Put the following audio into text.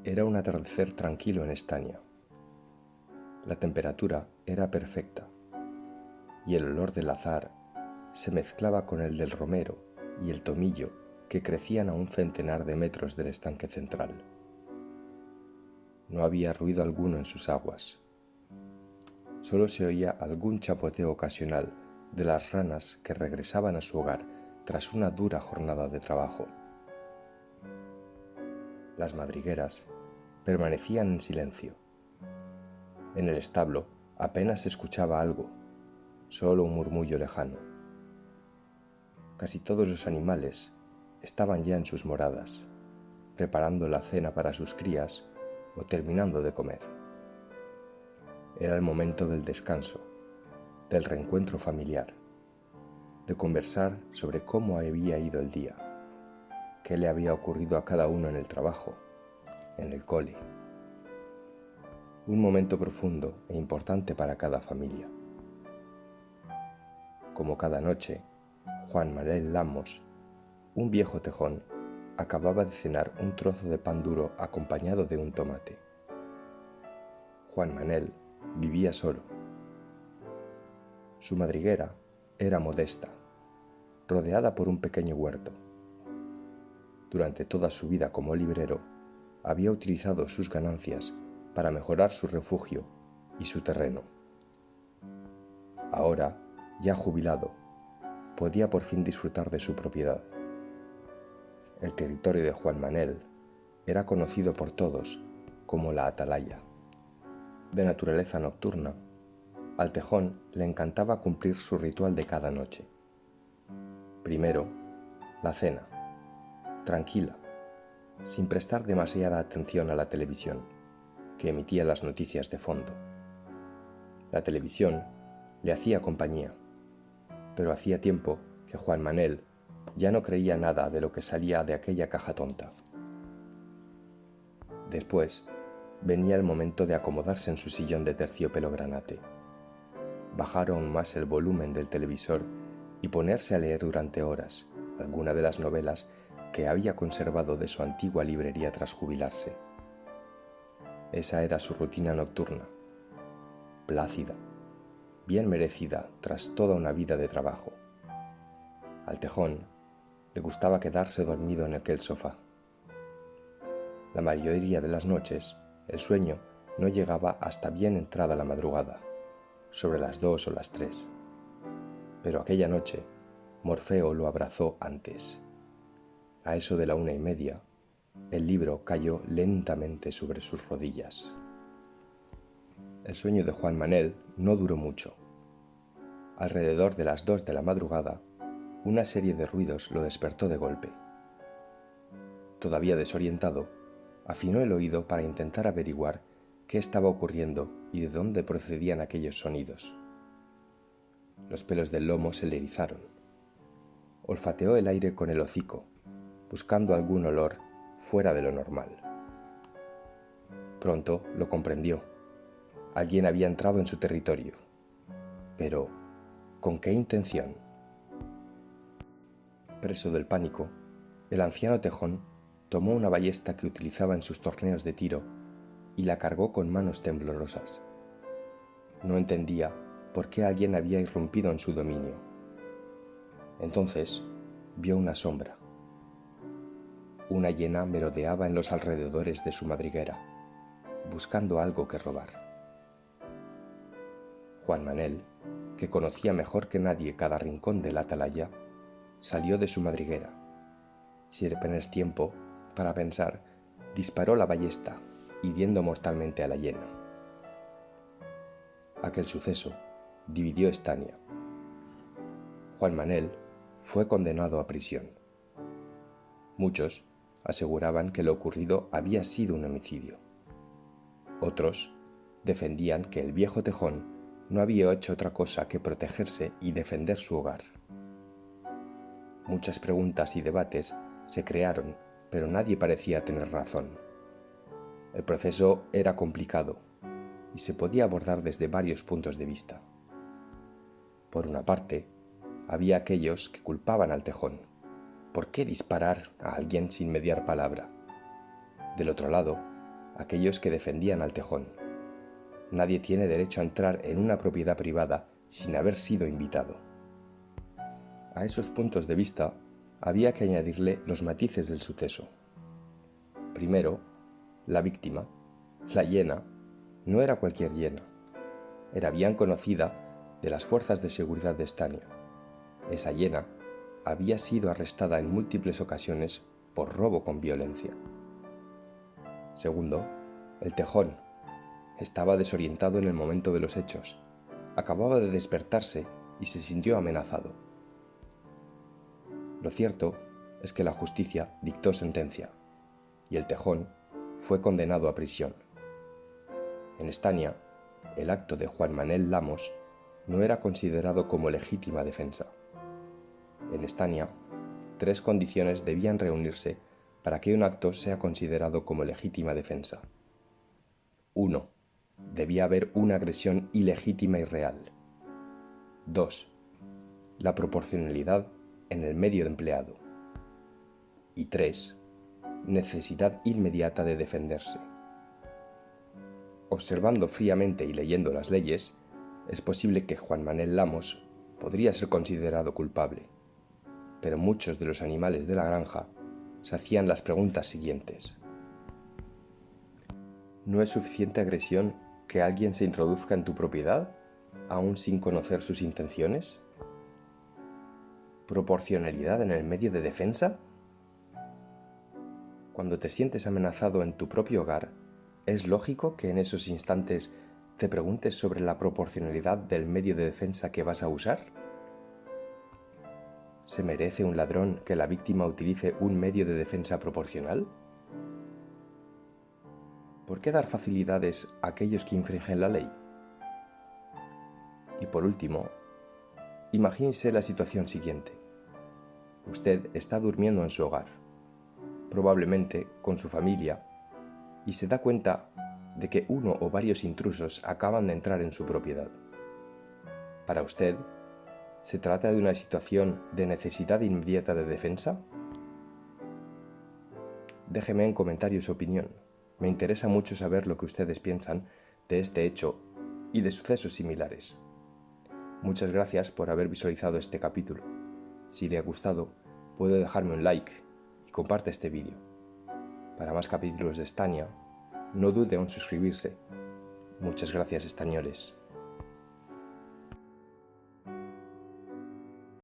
Era un atardecer tranquilo en Estania. La temperatura era perfecta y el olor del azahar se mezclaba con el del romero y el tomillo que crecían a un centenar de metros del estanque central. No había ruido alguno en sus aguas. Solo se oía algún chapoteo ocasional de las ranas que regresaban a su hogar tras una dura jornada de trabajo. Las madrigueras permanecían en silencio. En el establo apenas se escuchaba algo, solo un murmullo lejano. Casi todos los animales estaban ya en sus moradas, preparando la cena para sus crías o terminando de comer. Era el momento del descanso, del reencuentro familiar, de conversar sobre cómo había ido el día, qué le había ocurrido a cada uno en el trabajo, en el cole. Un momento profundo e importante para cada familia. Como cada noche, Juan Manuel Lamos, un viejo tejón, acababa de cenar un trozo de pan duro acompañado de un tomate. Juan Manuel vivía solo. Su madriguera era modesta, rodeada por un pequeño huerto. Durante toda su vida como librero, había utilizado sus ganancias para mejorar su refugio y su terreno. Ahora, ya jubilado, podía por fin disfrutar de su propiedad. El territorio de Juan Manuel era conocido por todos como la Atalaya. De naturaleza nocturna, al tejón le encantaba cumplir su ritual de cada noche. Primero, la cena, tranquila, sin prestar demasiada atención a la televisión, que emitía las noticias de fondo. La televisión le hacía compañía, pero hacía tiempo que Juan Manuel ya no creía nada de lo que salía de aquella caja tonta. Después venía el momento de acomodarse en su sillón de terciopelo granate, bajar aún más el volumen del televisor y ponerse a leer durante horas alguna de las novelas que había conservado de su antigua librería tras jubilarse. Esa era su rutina nocturna, plácida, bien merecida tras toda una vida de trabajo. Al tejón le gustaba quedarse dormido en aquel sofá. La mayoría de las noches, el sueño no llegaba hasta bien entrada la madrugada, sobre las 2 o las 3. Pero aquella noche, Morfeo lo abrazó antes. A eso de la 1:30, el libro cayó lentamente sobre sus rodillas. El sueño de Juan Manuel no duró mucho. Alrededor de las 2 de la madrugada, una serie de ruidos lo despertó de golpe. Todavía desorientado, afinó el oído para intentar averiguar qué estaba ocurriendo y de dónde procedían aquellos sonidos. Los pelos del lomo se le erizaron. Olfateó el aire con el hocico, buscando algún olor fuera de lo normal. Pronto lo comprendió. Alguien había entrado en su territorio. Pero, ¿con qué intención? Preso del pánico, el anciano tejón tomó una ballesta que utilizaba en sus torneos de tiro y la cargó con manos temblorosas. No entendía por qué alguien había irrumpido en su dominio. Entonces vio una sombra. Una hiena merodeaba en los alrededores de su madriguera, buscando algo que robar. Juan Manuel, que conocía mejor que nadie cada rincón de la atalaya, salió de su madriguera. Sin apenas tiempo para pensar, disparó la ballesta, hiriendo mortalmente a la hiena. Aquel suceso dividió Estania. Juan Manuel fue condenado a prisión. Muchos aseguraban que lo ocurrido había sido un homicidio. Otros defendían que el viejo tejón no había hecho otra cosa que protegerse y defender su hogar. Muchas preguntas y debates se crearon, pero nadie parecía tener razón. El proceso era complicado y se podía abordar desde varios puntos de vista. Por una parte, había aquellos que culpaban al tejón. ¿Por qué disparar a alguien sin mediar palabra? Del otro lado, aquellos que defendían al Tejón. Nadie tiene derecho a entrar en una propiedad privada sin haber sido invitado. A esos puntos de vista había que añadirle los matices del suceso. Primero, la víctima, la hiena, no era cualquier hiena. Era bien conocida de las fuerzas de seguridad de Estania. Esa hiena había sido arrestada en múltiples ocasiones por robo con violencia. Segundo, el Tejón estaba desorientado en el momento de los hechos. Acababa de despertarse y se sintió amenazado. Lo cierto es que la justicia dictó sentencia y el Tejón fue condenado a prisión. En Estania, el acto de Juan Manel Lamos no era considerado como legítima defensa. En Estania, 3 condiciones debían reunirse para que un acto sea considerado como legítima defensa. 1. Debía haber una agresión ilegítima y real. 2. La proporcionalidad en el medio empleado. Y 3. Necesidad inmediata de defenderse. Observando fríamente y leyendo las leyes, es posible que Juan Manel Lamos podría ser considerado culpable, pero muchos de los animales de la granja se hacían las preguntas siguientes. ¿No es suficiente agresión que alguien se introduzca en tu propiedad, aún sin conocer sus intenciones? ¿Proporcionalidad en el medio de defensa? Cuando te sientes amenazado en tu propio hogar, ¿es lógico que en esos instantes te preguntes sobre la proporcionalidad del medio de defensa que vas a usar? ¿Se merece un ladrón que la víctima utilice un medio de defensa proporcional? ¿Por qué dar facilidades a aquellos que infringen la ley? Y por último, imagínese la situación siguiente. Usted está durmiendo en su hogar, probablemente con su familia, y se da cuenta de que uno o varios intrusos acaban de entrar en su propiedad. Para usted, ¿se trata de una situación de necesidad inmediata de defensa? Déjeme en comentarios su opinión. Me interesa mucho saber lo que ustedes piensan de este hecho y de sucesos similares. Muchas gracias por haber visualizado este capítulo. Si le ha gustado, puede dejarme un like y comparte este vídeo. Para más capítulos de Estania, no dude en suscribirse. Muchas gracias, estañoles.